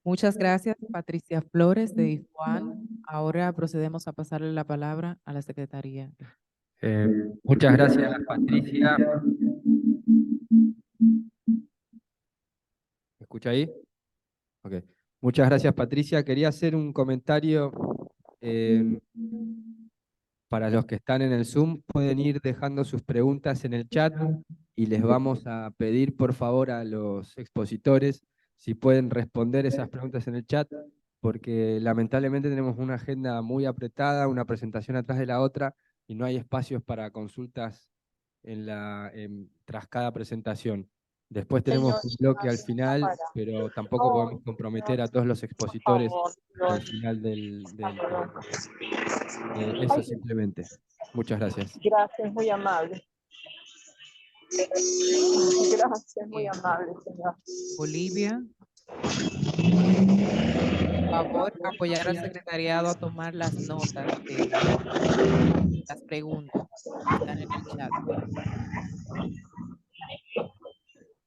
Muchas gracias, Patricia Flores de IFUAN. Ahora procedemos a pasarle la palabra a la Secretaría. Muchas gracias, Patricia. ¿Me escucha ahí? Ok. Muchas gracias, Patricia. Quería hacer un comentario para los que están en el Zoom. Pueden ir dejando sus preguntas en el chat y les vamos a pedir, por favor, a los expositores si pueden responder esas preguntas en el chat, porque lamentablemente tenemos una agenda muy apretada, una presentación atrás de la otra, y no hay espacios para consultas tras cada presentación. Después tenemos un bloque al final, pero tampoco podemos comprometer a todos los expositores al final del tema. Eso simplemente. Muchas gracias. Gracias, muy amable. Gracias, muy Bien. amable, señor. Olivia, por favor, apoyar al secretariado a tomar las notas de las preguntas que están en el chat.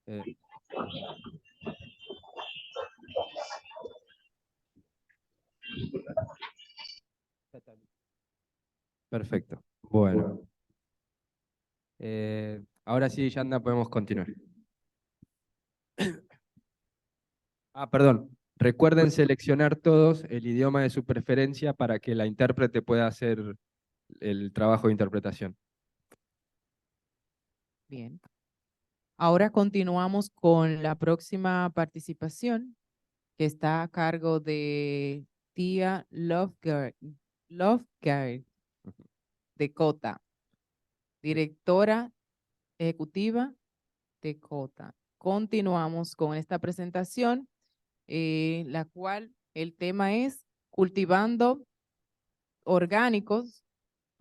Eh, Perfecto. Bueno. Ahora sí, Yanda, podemos continuar. Perdón. Recuerden seleccionar todos el idioma de su preferencia para que la intérprete pueda hacer el trabajo de interpretación. Bien. Ahora continuamos con la próxima participación, que está a cargo de tía Loftsgard de COTA, directora ejecutiva de COTA. Continuamos con esta presentación, la cual el tema es Cultivando orgánicos,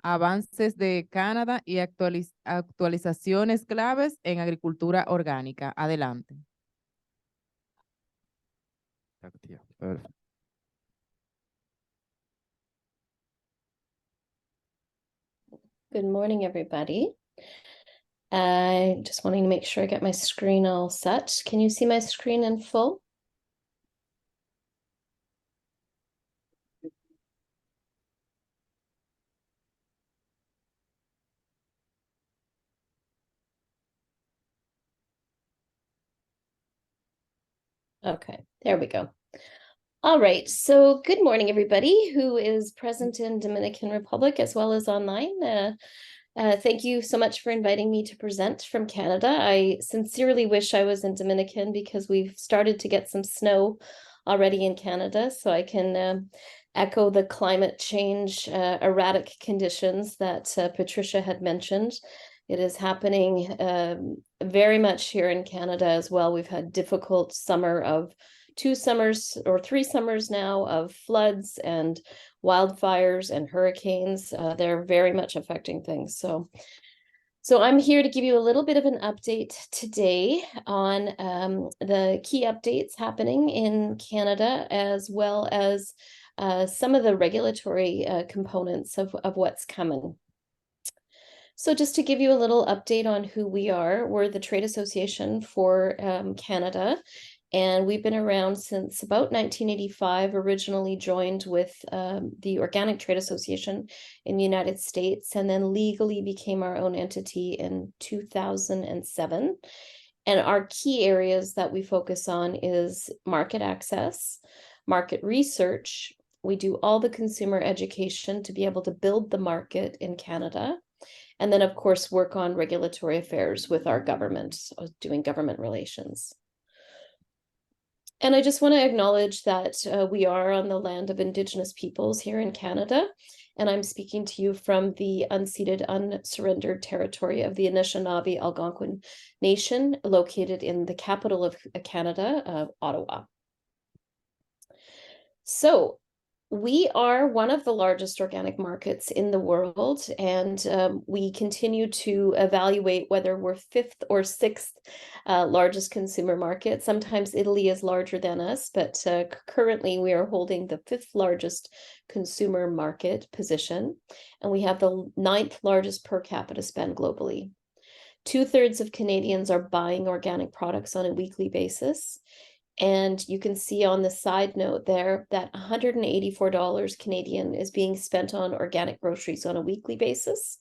avances de Canadá y actualizaciones claves en agricultura orgánica. Adelante. Perfecto. Good morning, everybody. I just wanting to make sure I get my screen all set. Can you see my screen in full? Okay, there we go. All right, so good morning, everybody who is present in Dominican Republic as well as online. Thank you so much for inviting me to present from Canada. I sincerely wish I was in Dominican because we've started to get some snow already in Canada, so I can echo the climate change erratic conditions that Patricia had mentioned. It is happening very much here in Canada as well. We've had difficult summer of 2 summers or 3 summers now of floods and wildfires and hurricanes. They're very much affecting things. So I'm here to give you a little bit of an update today on the key updates happening in Canada, as well as some of the regulatory components of what's coming. So just to give you a little update on who we are, we're the trade association for Canada. And we've been around since about 1985, originally joined with the Organic Trade Association in the United States, and then legally became our own entity in 2007. And our key areas that we focus on is market access, market research. We do all the consumer education to be able to build the market in Canada. And then, of course, work on regulatory affairs with our government, so doing government relations. And I just want to acknowledge that we are on the land of Indigenous peoples here in Canada, and I'm speaking to you from the unceded, unsurrendered territory of the Anishinaabe Algonquin Nation, located in the capital of Canada, Ottawa. So we are one of the largest organic markets in the world, and we continue to evaluate whether we're 5th or 6th largest consumer market. Sometimes Italy is larger than us, but currently we are holding the 5th largest consumer market position, and we have the 9th largest per capita spend globally. 2/3 of Canadians are buying organic products on a weekly basis. And you can see on the side note there that $184 Canadian is being spent on organic groceries on a weekly basis.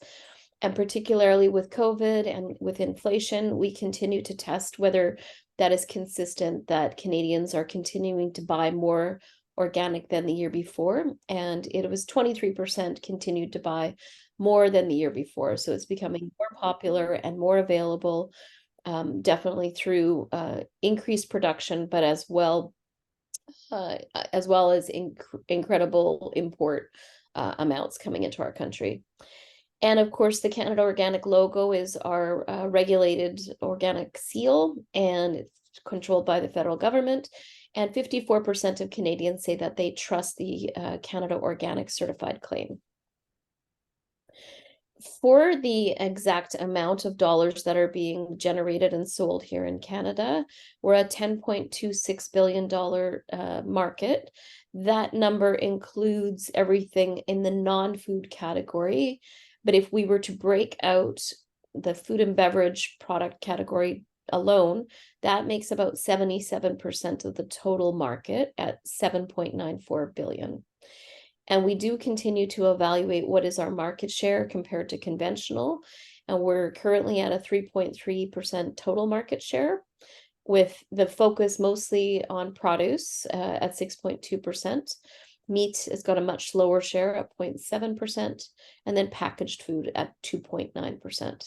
And particularly with COVID and with inflation, we continue to test whether that is consistent, that Canadians are continuing to buy more organic than the year before. And it was 23% continued to buy more than the year before. So it's becoming more popular and more available, definitely through increased production, but as well as incredible import amounts coming into our country. And of course, the Canada Organic logo is our regulated organic seal, and it's controlled by the federal government. And 54% of Canadians say that they trust the Canada Organic certified claim. For the exact amount of dollars that are being generated and sold here in Canada, we're a $10.26 billion market. That number includes everything in the non-food category. But if we were to break out the food and beverage product category alone, that makes about 77% of the total market at $7.94 billion. And we do continue to evaluate what is our market share compared to conventional. And we're currently at a 3.3% total market share, with the focus mostly on produce at 6.2%. Meat has got a much lower share at 0.7%, and then packaged food at 2.9%.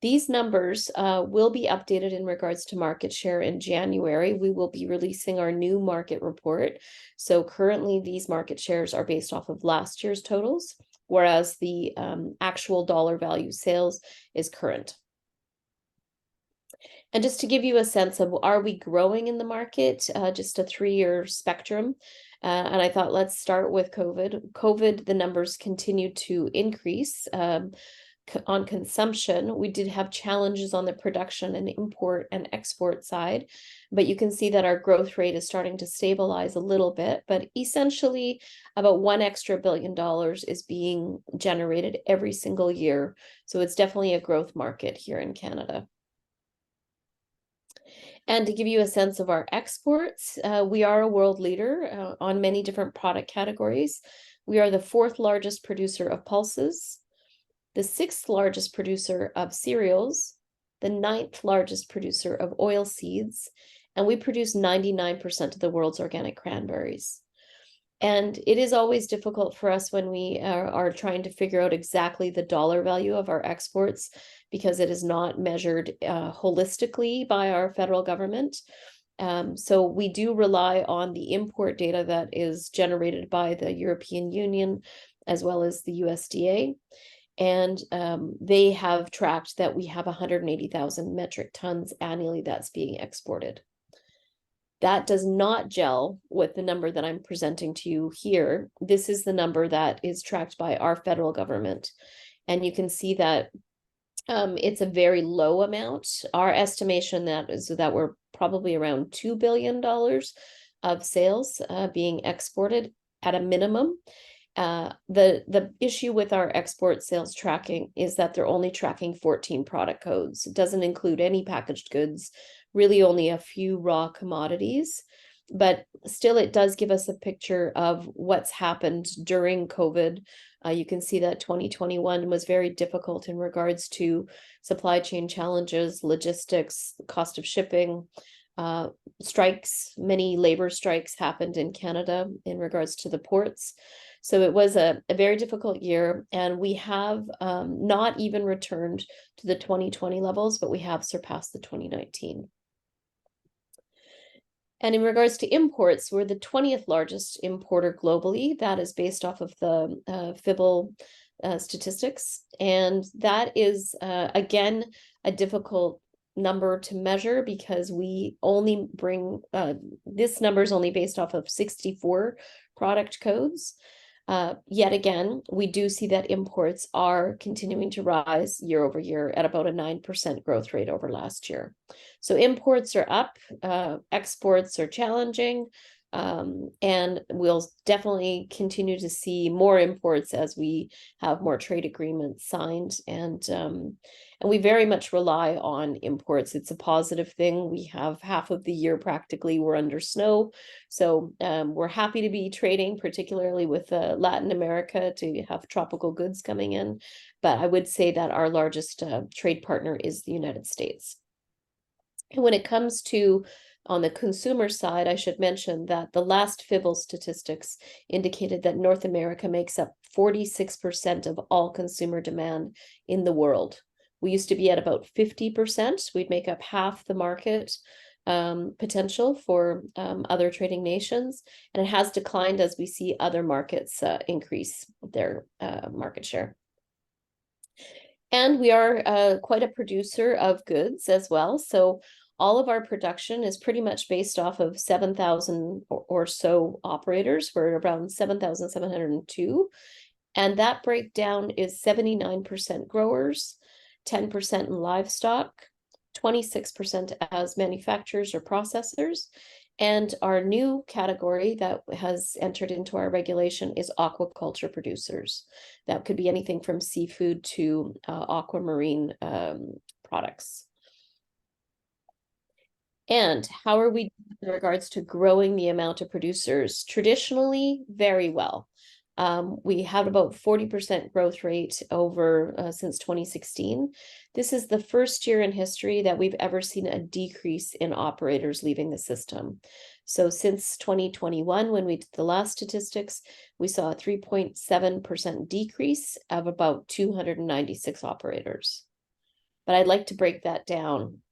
These numbers will be updated in regards to market share in January. We will be releasing our new market report. So currently these market shares are based off of last year's totals, whereas the actual dollar value sales is current. And just to give you a sense of, are we growing in the market? Just a 3-year spectrum. And I thought, let's start with COVID. COVID, the numbers continued to increase. On consumption, we did have challenges on the production and import and export side, but you can see that our growth rate is starting to stabilize a little bit, but essentially about $1 extra billion is being generated every single year. So it's definitely a growth market here in Canada. And to give you a sense of our exports, we are a world leader on many different product categories. We are the 4th largest producer of pulses, the 6th largest producer of cereals, the 9th largest producer of oil seeds, and we produce 99% of the world's organic cranberries. And it is always difficult for us when we are trying to figure out exactly the dollar value of our exports, because it is not measured holistically by our federal government. So we do rely on the import data that is generated by the European Union as well as the USDA. And they have tracked that we have 180,000 metric tons annually that's being exported. That does not gel with the number that I'm presenting to you here. This is the number that is tracked by our federal government. And you can see that it's a very low amount. Our estimation that is that we're probably around $2 billion of sales being exported at a minimum. The issue with our export sales tracking is that they're only tracking 14 product codes. It doesn't include any packaged goods, really only a few raw commodities, but still it does give us a picture of what's happened during COVID. You can see that 2021 was very difficult in regards to supply chain challenges, logistics, cost of shipping, strikes. Many labor strikes happened in Canada in regards to the ports. So it was a very difficult year, and we have not even returned to the 2020 levels, but we have surpassed the 2019. And in regards to imports, we're the 20th largest importer globally. That is based off of the FIBL statistics. And that is, again, a difficult number to measure because we only bring, this number is only based off of 64 product codes. Yet again, we do see that imports are continuing to rise year over year at about a 9% growth rate over last year. So imports are up, exports are challenging. And we'll definitely continue to see more imports as we have more trade agreements signed. And we very much rely on imports. It's a positive thing. We have half of the year practically we're under snow. So we're happy to be trading, particularly with Latin America, to have tropical goods coming in. But I would say that our largest trade partner is the United States. And when it comes to on the consumer side, I should mention that the last FIVL statistics indicated that North America makes up 46% of all consumer demand in the world. We used to be at about 50%. We'd make up half the market potential for other trading nations. And it has declined as we see other markets increase their market share. And we are quite a producer of goods as well. So all of our production is pretty much based off of 7,000 or so operators. We're around 7,702. And that breakdown is 79% growers, 10% in livestock, 26% as manufacturers or processors. And our new category that has entered into our regulation is aquaculture producers. That could be anything from seafood to aquamarine products. And how are we in regards to growing the amount of producers? Traditionally, very well. We have about 40% growth rate over since 2016. This is the first year in history that we've ever seen a decrease in operators leaving the system. So since 2021, when we did the last statistics, we saw a 3.7% decrease of about 296 operators. But I'd like to break that down.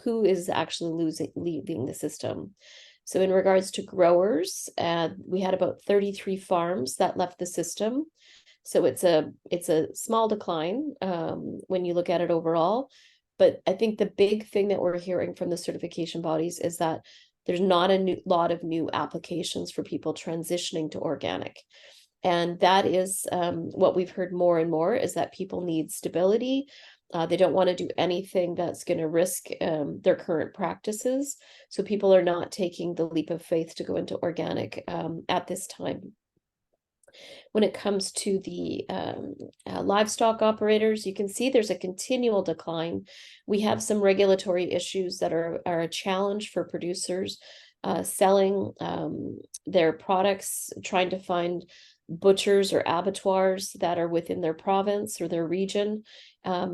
Who is actually leaving the system? So in regards to growers, we had about 33 farms that left the system. So it's a small decline when you look at it overall. But I think the big thing that we're hearing from the certification bodies is that there's not a lot of new applications for people transitioning to organic. And that is what we've heard more and more, is that people need stability. They don't want to do anything that's going to risk their current practices. So people are not taking the leap of faith to go into organic at this time. When it comes to the livestock operators, you can see there's a continual decline. We have some regulatory issues that are a challenge for producers selling their products, trying to find butchers or abattoirs that are within their province or their region.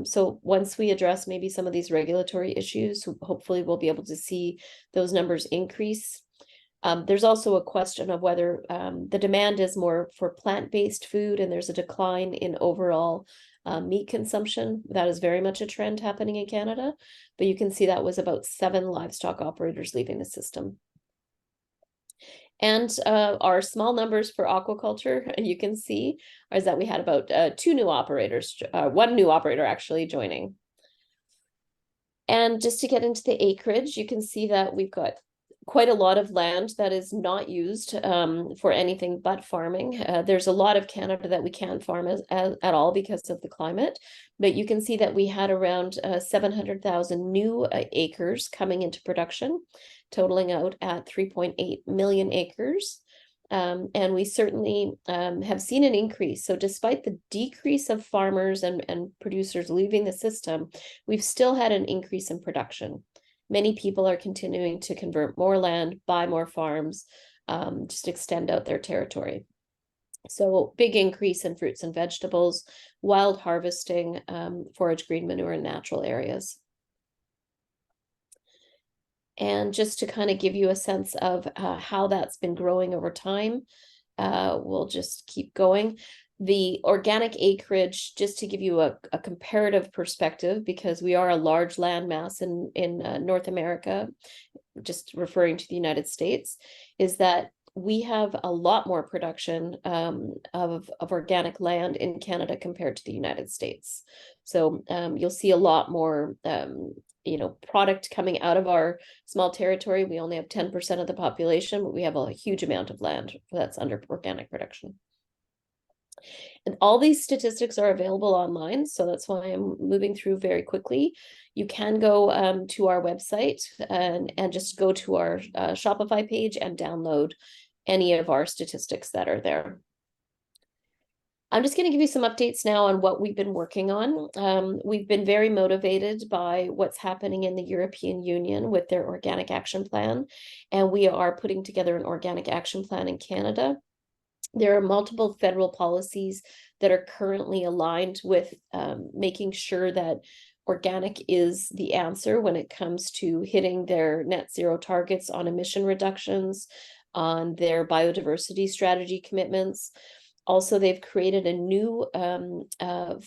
So once we address maybe some of these regulatory issues, hopefully we'll be able to see those numbers increase. There's also a question of whether the demand is more for plant-based food, and there's a decline in overall meat consumption. That is very much a trend happening in Canada, but you can see that was about 7 livestock operators leaving the system. And our small numbers for aquaculture, you can see, is that we had about 2 new operators, 1 new operator actually joining. And just to get into the acreage, you can see that we've got quite a lot of land that is not used for anything but farming. There's a lot of Canada that we can't farm at all because of the climate, but you can see that we had around 700,000 new acres coming into production, totaling out at 3.8 million acres. And we certainly have seen an increase. So despite the decrease of farmers and producers leaving the system, we've still had an increase in production. Many people are continuing to convert more land, buy more farms, just extend out their territory. So big increase in fruits and vegetables, wild harvesting, forage green manure in natural areas. And just to kind of give you a sense of how that's been growing over time, we'll just keep going. The organic acreage, just to give you a comparative perspective, because we are a large landmass in North America, just referring to the United States, is that we have a lot more production of organic land in Canada compared to the United States. So you'll see a lot more product coming out of our small territory. We only have 10% of the population, but we have a huge amount of land that's under organic production. And all these statistics are available online, so that's why I'm moving through very quickly. You can go to our website and just go to our Shopify page and download any of our statistics that are there. I'm just going to give you some updates now on what we've been working on. We've been very motivated by what's happening in the European Union with their organic action plan, and we are putting together an organic action plan in Canada. There are multiple federal policies that are currently aligned with making sure that organic is the answer when it comes to hitting their net zero targets on emission reductions, on their biodiversity strategy commitments. Also, they've created a new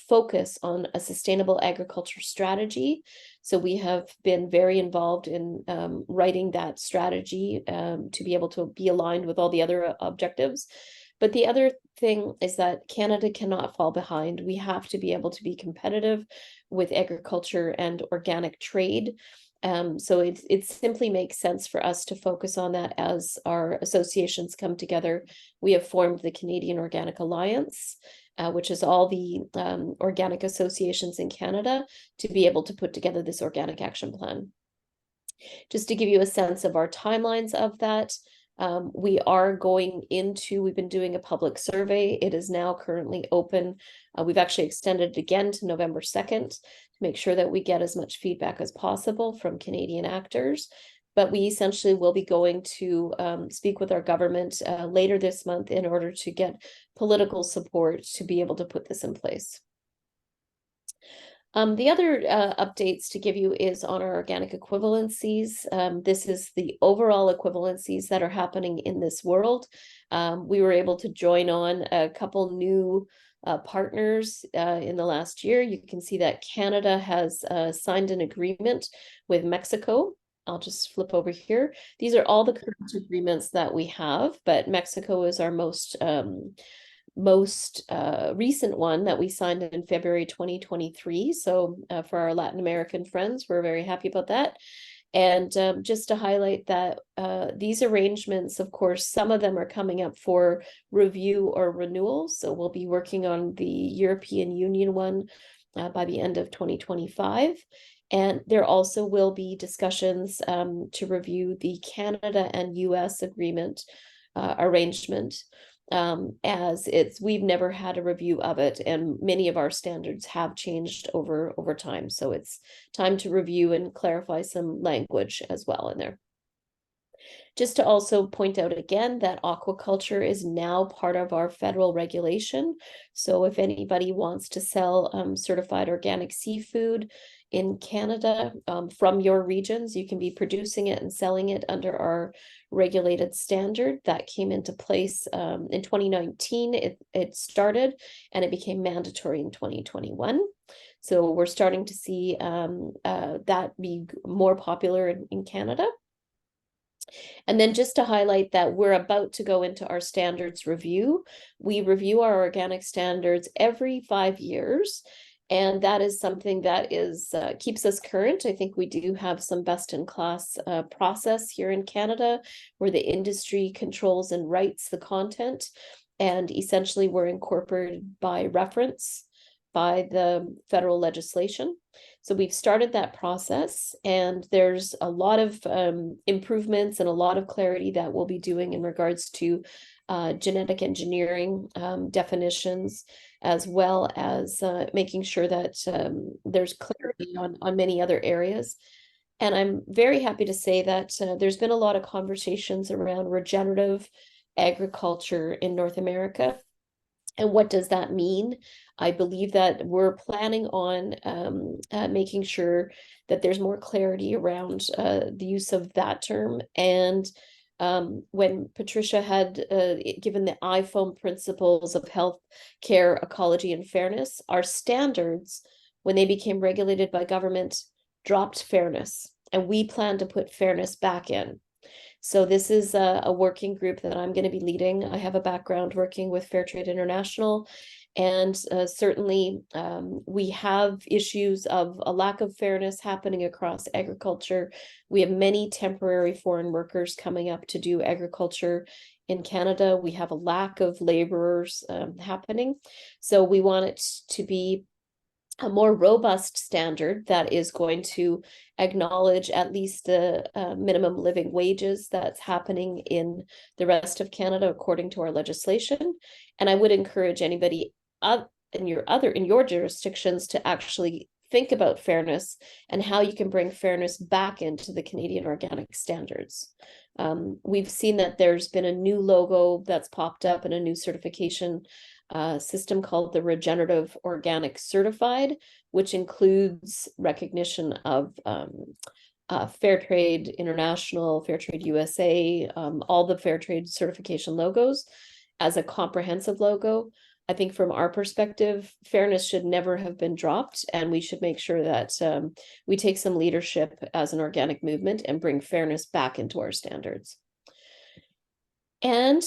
focus on a sustainable agriculture strategy. So we have been very involved in writing that strategy to be able to be aligned with all the other objectives. But the other thing is that Canada cannot fall behind. We have to be able to be competitive with agriculture and organic trade. So it simply makes sense for us to focus on that as our associations come together. We have formed the Canadian Organic Alliance, which is all the organic associations in Canada, to be able to put together this organic action plan. Just to give you a sense of our timelines of that, we've been doing a public survey. It is now currently open. We've actually extended it again to November 2nd to make sure that we get as much feedback as possible from Canadian actors. But we essentially will be going to speak with our government later this month in order to get political support to be able to put this in place. The other updates to give you is on our organic equivalencies. This is the overall equivalencies that are happening in this world. We were able to join on a couple new partners in the last year. You can see that Canada has signed an agreement with Mexico. I'll just flip over here. These are all the current agreements that we have, but Mexico is our most recent one that we signed in February 2023. So for our Latin American friends, we're very happy about that. And just to highlight that these arrangements, of course, some of them are coming up for review or renewal. So we'll be working on the European Union one by the end of 2025. And there also will be discussions to review the Canada and US agreement arrangement. As we've never had a review of it, and many of our standards have changed over time. So it's time to review and clarify some language as well in there. Just to also point out again that aquaculture is now part of our federal regulation. So if anybody wants to sell certified organic seafood in Canada from your regions, you can be producing it and selling it under our regulated standard that came into place in 2019. It started and it became mandatory in 2021. So we're starting to see that be more popular in Canada. And then just to highlight that we're about to go into our standards review. We review our organic standards every 5 years. And that is something that keeps us current. I think we do have some best-in-class process here in Canada where the industry controls and writes the content. And essentially we're incorporated by reference by the federal legislation. So we've started that process, and there's a lot of improvements and a lot of clarity that we'll be doing in regards to genetic engineering definitions, as well as making sure that there's clarity on many other areas. And I'm very happy to say that there's been a lot of conversations around regenerative agriculture in North America. And what does that mean? I believe that we're planning on making sure that there's more clarity around the use of that term. And when Patricia had given the iPhone principles of health, care, ecology, and fairness, our standards, when they became regulated by government, dropped fairness. And we plan to put fairness back in. So this is a working group that I'm going to be leading. I have a background working with Fair Trade International, and certainly we have issues of a lack of fairness happening across agriculture. We have many temporary foreign workers coming up to do agriculture In Canada, we have a lack of laborers happening. So we want it to be a more robust standard that is going to acknowledge at least the minimum living wages that's happening in the rest of Canada according to our legislation. And I would encourage anybody in your jurisdictions to actually think about fairness and how you can bring fairness back into the Canadian organic standards. We've seen that there's been a new logo that's popped up and a new certification system called the Regenerative Organic Certified, which includes recognition of Fair Trade International, Fair Trade USA, all the Fair Trade certification logos as a comprehensive logo. I think from our perspective, fairness should never have been dropped, and we should make sure that we take some leadership as an organic movement and bring fairness back into our standards. And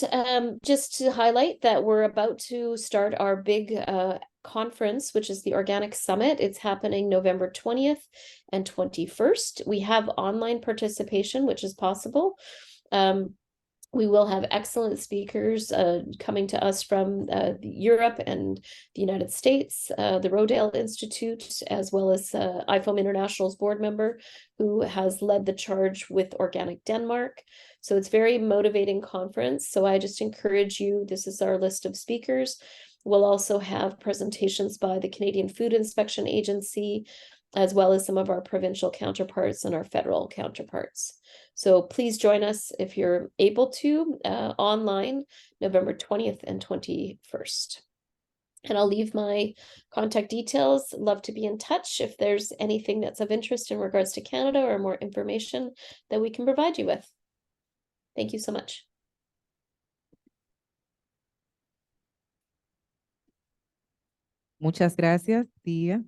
just to highlight that we're about to start our big conference, which is the Organic Summit. It's happening November 20th and 21st. We have online participation, which is possible. We will have excellent speakers coming to us from Europe and the United States, the Rodale Institute, as well as IFOAM International's board member who has led the charge with Organic Denmark. So it's a very motivating conference. So I just encourage you, this is our list of speakers. We'll also have presentations by the Canadian Food Inspection Agency, as well as some of our provincial counterparts and our federal counterparts. So please join us if you're able to online November 20th and 21st. And I'll leave my contact details. Love to be in touch if there's anything that's of interest in regards to Canada or more information that we can provide you with. Thank you so much. Muchas gracias, tía.